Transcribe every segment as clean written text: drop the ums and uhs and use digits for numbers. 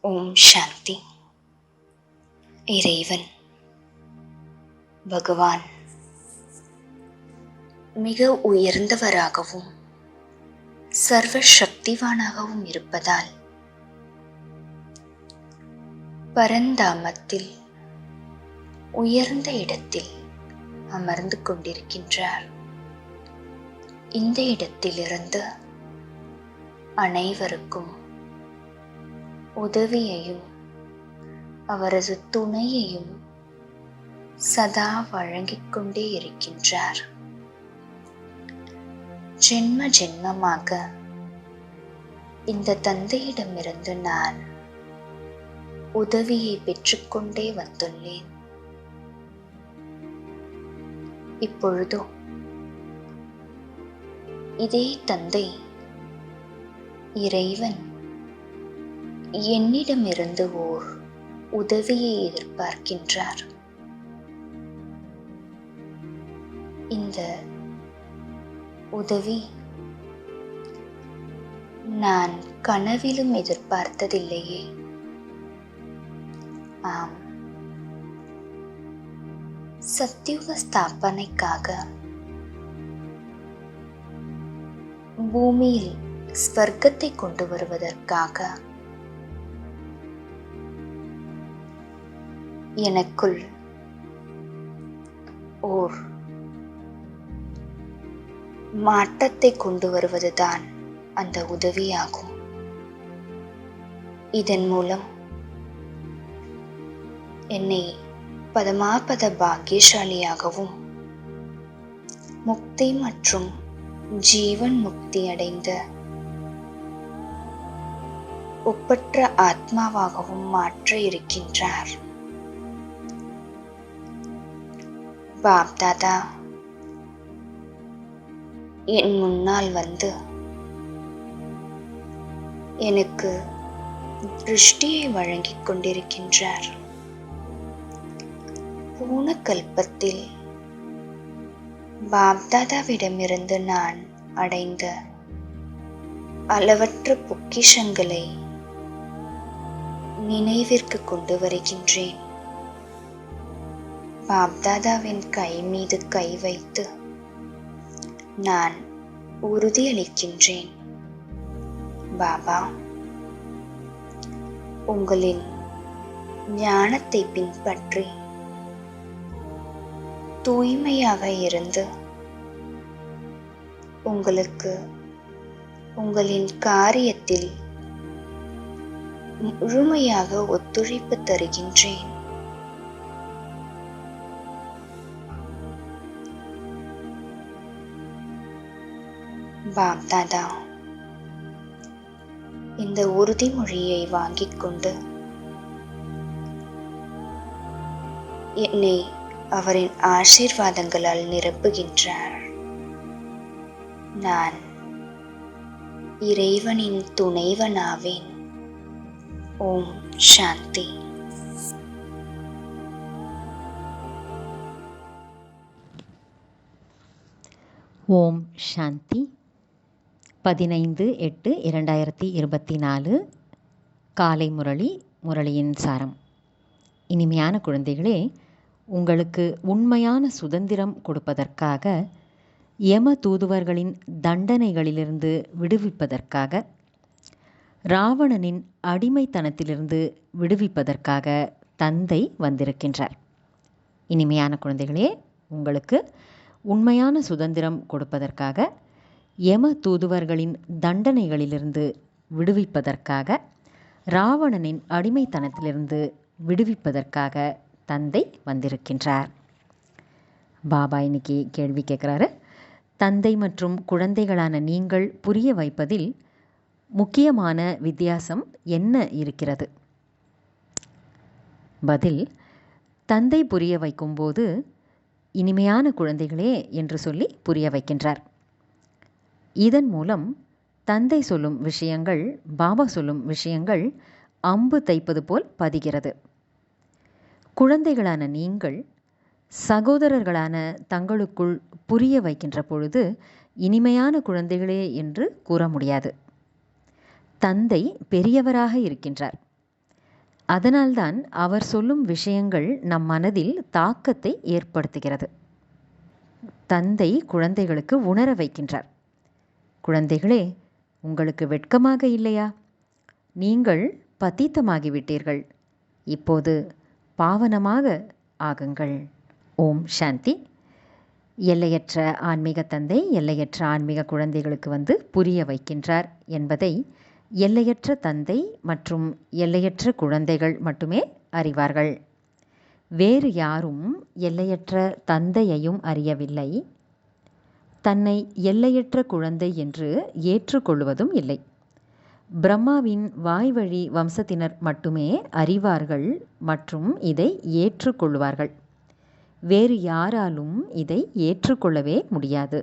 ஓம் சாந்தி. இறைவன் பகவான் மிக உயர்ந்தவராகவும் சர்வ சக்திவானாகவும் இருப்பதால் பரந்தாமத்தில் உயர்ந்த இடத்தில் அமர்ந்து கொண்டிருக்கின்றார். இந்த இடத்திலிருந்து அனைவருக்கும் உதவியையும் அவரது துணையையும் சதா வழங்கிக் கொண்டே இருக்கின்றார். ஜென்ம ஜென்மமாக இந்த தந்தையிடமிருந்து நான் உதவியை பெற்றுக்கொண்டே வந்துள்ளேன். இப்பொழுதோ இதே தந்தை இறைவன் என்னிடமிருந்து ஓர் உதவியை எதிர்பார்க்கின்றார். இந்த உதவி நான் கனவிலும் எதிர்பார்த்ததில்லையே. ஆம், சத்யுக ஸ்தாபனைக்காக பூமியில் ஸ்வர்க்கத்தை கொண்டு வருவதற்காக எனக்குள் ஓர் மாற்றத்தை கொண்டு வருவதுதான் அந்த உதவியாகும். இதன் மூலம் என்னை பதமாபத பாக்கியசாலியாகவும் முக்தி மற்றும் ஜீவன் முக்தி அடைந்த ஒப்பற்ற ஆத்மாவாகவும் மாற்ற இருக்கின்றார். பாப்தாதா என் முன்னால் வந்து எனக்கு திருஷ்டியை வழங்கிக் கொண்டிருக்கின்றார். போன கல்பத்தில் பாப்தாதாவிடமிருந்து நான் அடைந்த அளவற்ற பொக்கிஷங்களை நினைவிற்கு கொண்டு வருகின்றேன். பாப்தாதாவின் கை மீது கை வைத்து நான் உறுதியளிக்கின்றேன், பாபா, உங்களின் ஞானத்தை பின்பற்றி தூய்மையாக இருந்து உங்களுக்கு உங்களின் காரியத்தில் முழுமையாக ஒத்துழைப்பு தருகின்றேன். பாப்தாதா இந்த உறுதிமொழியை வாங்கிக் கொண்டு என்னை அவரின் ஆசீர்வாதங்களால் நிரப்புகின்றார். நான் இறைவனின் துணைவனாவேன். ஓம் சாந்தி. ஓம் சாந்தி. 15/8/2024 காலை முரளி, முரளியின் சாரம். இனிமையான குழந்தைகளே, உங்களுக்கு உண்மையான சுதந்திரம் கொடுப்பதற்காக, யம தூதுவர்களின் தண்டனைகளிலிருந்து விடுவிப்பதற்காக, ராவணனின் அடிமைத்தனத்திலிருந்து விடுவிப்பதற்காக தந்தை வந்திருக்கின்றார். இனிமையான குழந்தைகளே, உங்களுக்கு உண்மையான சுதந்திரம் கொடுப்பதற்காக, யம தூதுவர்களின் தண்டனைகளிலிருந்து விடுவிப்பதற்காக, ராவணனின் அடிமைத்தனத்திலிருந்து விடுவிப்பதற்காக தந்தை வந்திருக்கின்றார். பாபா இன்னைக்கு கேள்வி கேட்குறாரு. தந்தை மற்றும் குழந்தைகளான நீங்கள் புரிய வைப்பதில் முக்கியமான வித்தியாசம் என்ன இருக்கிறது? பதில்: தந்தை புரிய வைக்கும்போது இனிமையான குழந்தைகளே என்று சொல்லி புரிய வைக்கின்றார். இதன் மூலம் தந்தை சொல்லும் விஷயங்கள், பாபா சொல்லும் விஷயங்கள் அம்பு தைப்பது போல் பதிகிறது. குழந்தைகளான நீங்கள் சகோதரர்களான தங்களுக்குள் புரிய வைக்கின்ற பொழுது இனிமையான குழந்தைகளே என்று கூற முடியாது. தந்தை பெரியவராக இருக்கின்றார். அதனால்தான் அவர் சொல்லும் விஷயங்கள் நம் மனதில் தாக்கத்தை ஏற்படுத்துகிறது. தந்தை குழந்தைகளுக்கு உணர வைக்கின்றார். குழந்தைகளே, உங்களுக்கு வெட்கமாக இல்லையா? நீங்கள் பதீத்தமாகிவிட்டீர்கள். இப்போது பாவனமாக ஆகுங்கள். ஓம் சாந்தி. எல்லையற்ற ஆன்மீக தந்தை எல்லையற்ற ஆன்மீக குழந்தைகளுக்கு புரிய வைக்கின்றார் என்பதை எல்லையற்ற தந்தை மற்றும் எல்லையற்ற குழந்தைகள் மட்டுமே அறிவார்கள். வேறு யாரும் எல்லையற்ற தந்தையையும் அறியவில்லை. தன்னை எல்லையற்ற குழந்தை என்று ஏற்றுக்கொள்வதும் இல்லை. பிரம்மாவின் வாய்வழி வம்சத்தினர் மட்டுமே அறிவார்கள் மற்றும் இதை ஏற்றுக்கொள்வார்கள். வேறு யாராலும் இதை ஏற்றுக்கொள்ளவே முடியாது.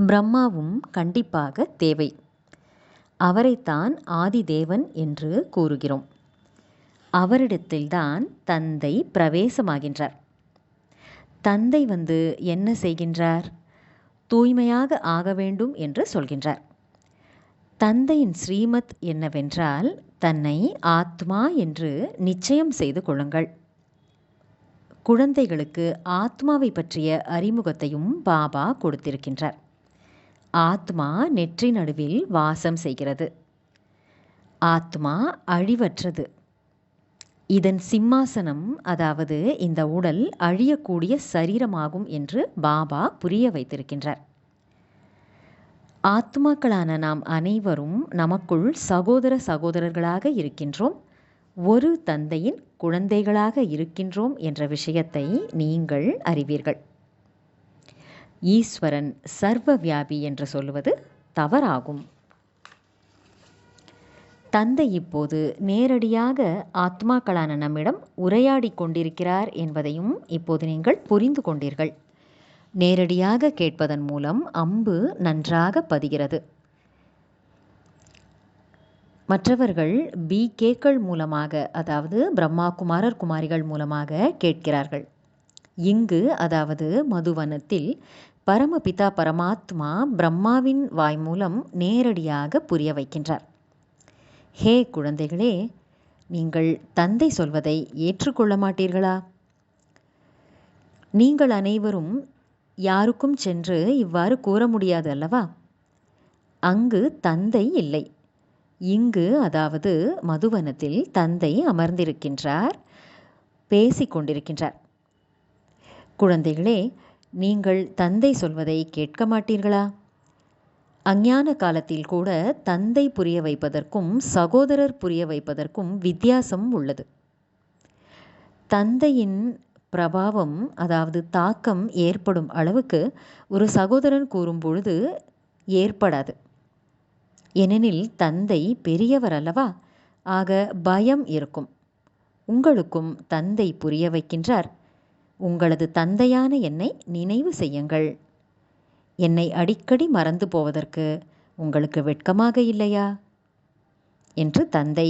பிரம்மாவும் கண்டிப்பாக தேவை. அவரைத்தான் ஆதிதேவன் என்று கூறுகிறோம். அவரிடத்தில்தான் தந்தை பிரவேசமாகின்றார். தந்தை என்ன செய்கின்றார்? தூய்மையாக ஆக வேண்டும் என்று சொல்கின்றார். தந்தையின் ஸ்ரீமத் என்னவென்றால், தன்னை ஆத்மா என்று நிச்சயம் செய்து கொள்ளுங்கள். குழந்தைகளுக்கு ஆத்மாவை பற்றிய அறிமுகத்தையும் பாபா கொடுத்திருக்கின்றார். ஆத்மா நெற்றி நடுவில் வாசம் செய்கிறது. ஆத்மா அழிவற்றது. இதன் சிம்மாசனம், அதாவது இந்த உடல் அழியக்கூடிய சரீரமாகும் என்று பாபா புரிய வைத்திருக்கின்றார். ஆத்மாக்களான நாம் அனைவரும் நமக்குள் சகோதர சகோதரர்களாக இருக்கின்றோம். ஒரு தந்தையின் குழந்தைகளாக இருக்கின்றோம் என்ற விஷயத்தை நீங்கள் அறிவீர்கள். ஈஸ்வரன் சர்வ வியாபி என்று சொல்லுவது தவறாகும். தந்தை இப்போது நேரடியாக ஆத்மாக்களான நம்மிடம் உரையாடி கொண்டிருக்கிறார் என்பதையும் இப்போது நீங்கள் புரிந்து கொண்டீர்கள். நேரடியாக கேட்பதன் மூலம் அம்பு நன்றாக பதிகிறது. மற்றவர்கள் BKக்கள் மூலமாக, அதாவது பிரம்மா குமாரர் குமாரிகள் மூலமாக கேட்கிறார்கள். இங்கு, அதாவது மதுவனத்தில், பரமபிதா பரமாத்மா பிரம்மாவின் வாய் மூலம் நேரடியாக புரிய வைக்கின்றார். ஹே குழந்தைகளே, நீங்கள் தந்தை சொல்வதை ஏற்றுக்கொள்ள மாட்டீர்களா? நீங்கள் அனைவரும் யாருக்கும் சென்று இவ்வாறு கூற முடியாது அல்லவா? அங்கு தந்தை இல்லை. இங்கு, அதாவது மதுவனத்தில் தந்தை அமர்ந்திருக்கின்றார், பேசிக்கொண்டிருக்கின்றார். குழந்தைகளே, நீங்கள் தந்தை சொல்வதை கேட்க மாட்டீர்களா? அஞ்ஞான காலத்தில் கூட தந்தை புரிய வைப்பதற்கும் சகோதரர் புரிய வைப்பதற்கும் வித்தியாசம் உள்ளது. தந்தையின் பிரபாவம், அதாவது தாக்கம் ஏற்படும் அளவுக்கு ஒரு சகோதரன் கூறும் பொழுது ஏற்படாது. ஏனெனில் தந்தை பெரியவர் அல்லவா? ஆக பயம் இருக்கும். உங்களுக்கும் தந்தை புரிய வைக்கின்றார். உங்களது தந்தையான என்னை நினைவு செய்யுங்கள். என்னை அடிக்கடி மறந்து போவதற்கு உங்களுக்கு வெட்கமாக இல்லையா என்று தந்தை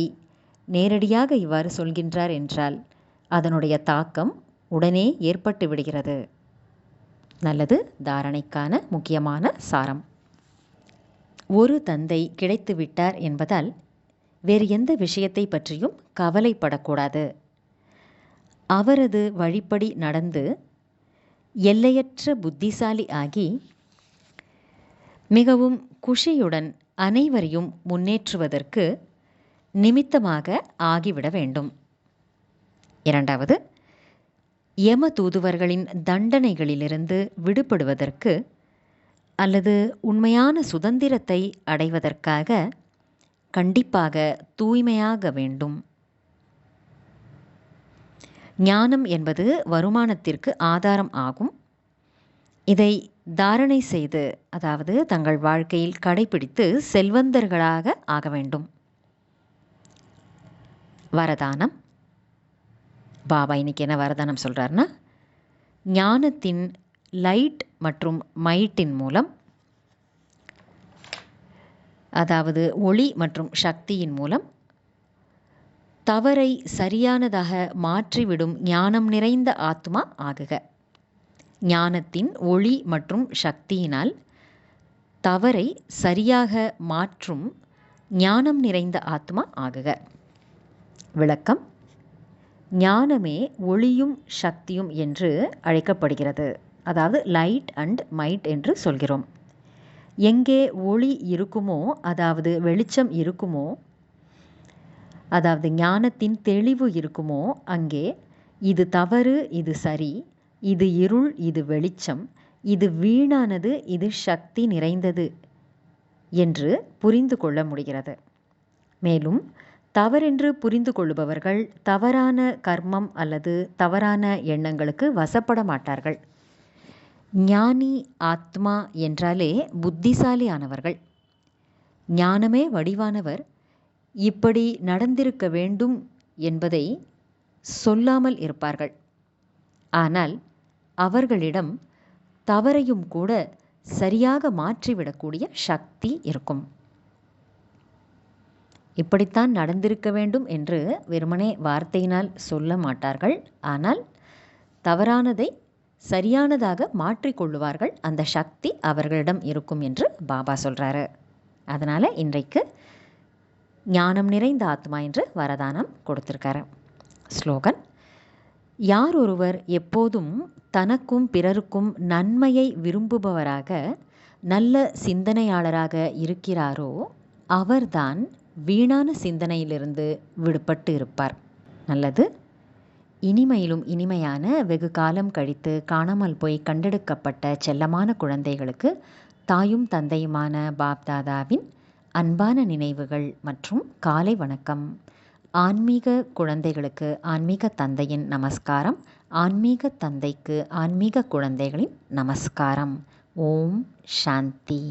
நேரடியாக இவ்வாறு சொல்கின்றார் என்றால் அதனுடைய தாக்கம் உடனே ஏற்பட்டு விடுகிறது. நல்லது. தாரணைக்கான முக்கியமான சாரம். ஒரு தந்தை கிடைத்து விட்டார் என்பதால் வேறு எந்த விஷயத்தை பற்றியும் கவலைப்படக்கூடாது. அவரது வழிப்படி நடந்து எல்லையற்ற புத்திசாலி ஆகி மிகவும் குஷியுடன் அனைவரையும் முன்னேற்றுவதற்கு நிமித்தமாக ஆகிவிட வேண்டும். இரண்டாவது, யம தூதுவர்களின் தண்டனைகளிலிருந்து விடுபடுவதற்கு அல்லது உண்மையான சுதந்திரத்தை அடைவதற்காக கண்டிப்பாக தூய்மையாக வேண்டும். ஞானம் என்பது வருமானத்திற்கு ஆதாரம் ஆகும். இதை தாரணை செய்து, அதாவது தங்கள் வாழ்க்கையில் கடைபிடித்து செல்வந்தர்களாக ஆக வேண்டும். வரதானம். பாபா இன்னைக்கு என்ன வரதானம் சொல்றாருன்னா, ஞானத்தின் லைட் மற்றும் மைட்டின் மூலம், அதாவது ஒளி மற்றும் சக்தியின் மூலம் தவறை சரியானதாக மாற்றிவிடும் ஞானம் நிறைந்த ஆத்மா ஆகுக. ஞானத்தின் ஒளி மற்றும் சக்தியினால் தவறை சரியாக மாற்றும் ஞானம் நிறைந்த ஆத்மா ஆகுக. விளக்கம்: ஞானமே ஒளியும் சக்தியும் என்று அழைக்கப்படுகிறது. அதாவது லைட் அண்ட் மைட் என்று சொல்கிறோம். எங்கே ஒளி இருக்குமோ, அதாவது வெளிச்சம் இருக்குமோ, அதாவது ஞானத்தின் தெளிவு இருக்குமோ, அங்கே இது தவறு, இது சரி, இது இருள், இது வெளிச்சம், இது வீணானது, இது சக்தி நிறைந்தது என்று புரிந்து கொள்ள முடிகிறது. மேலும் தவறென்று புரிந்து கொள்ளுபவர்கள் தவறான கர்மம் அல்லது தவறான எண்ணங்களுக்கு வசப்பட மாட்டார்கள். ஞானி ஆத்மா என்றாலே புத்திசாலியானவர்கள். ஞானமே வடிவானவர் இப்படி நடந்திருக்க வேண்டும் என்பதை சொல்லாமல் இருப்பார்கள். ஆனால் அவர்களிடம் தவறையும் கூட சரியாக மாற்றிவிடக்கூடிய சக்தி இருக்கும். இப்படித்தான் நடந்திருக்க வேண்டும் என்று வெறுமனே வார்த்தையினால் சொல்ல மாட்டார்கள். ஆனால் தவறானதை சரியானதாக மாற்றிக்கொள்ளுவார்கள். அந்த சக்தி அவர்களிடம் இருக்கும் என்று பாபா சொல்கிறாரு. அதனால் இன்றைக்கு ஞானம் நிறைந்த ஆத்மா என்று வரதானம் கொடுத்திருக்காரு. ஸ்லோகன்: யார் ஒருவர் எப்போதும் தனக்கும் பிறருக்கும் நன்மையை விரும்புபவராக நல்ல சிந்தனையாளராக இருக்கிறாரோ அவர்தான் வீணான சிந்தனையிலிருந்து விடுபட்டு இருப்பார். நல்லது. இனிமையிலும் இனிமையான வெகு காலம் கழித்து காணாமல் போய் கண்டெடுக்கப்பட்ட செல்லமான குழந்தைகளுக்கு தாயும் தந்தையுமான பாப்தாதாவின் அன்பான நினைவுகள் மற்றும் காலை வணக்கம். ஆன்மீக குழந்தைகளுக்கு ஆன்மீக தந்தையின் நமஸ்காரம். ஆன்மீக தந்தைக்கு ஆன்மீக குழந்தைகளின் நமஸ்காரம். ஓம் சாந்தி.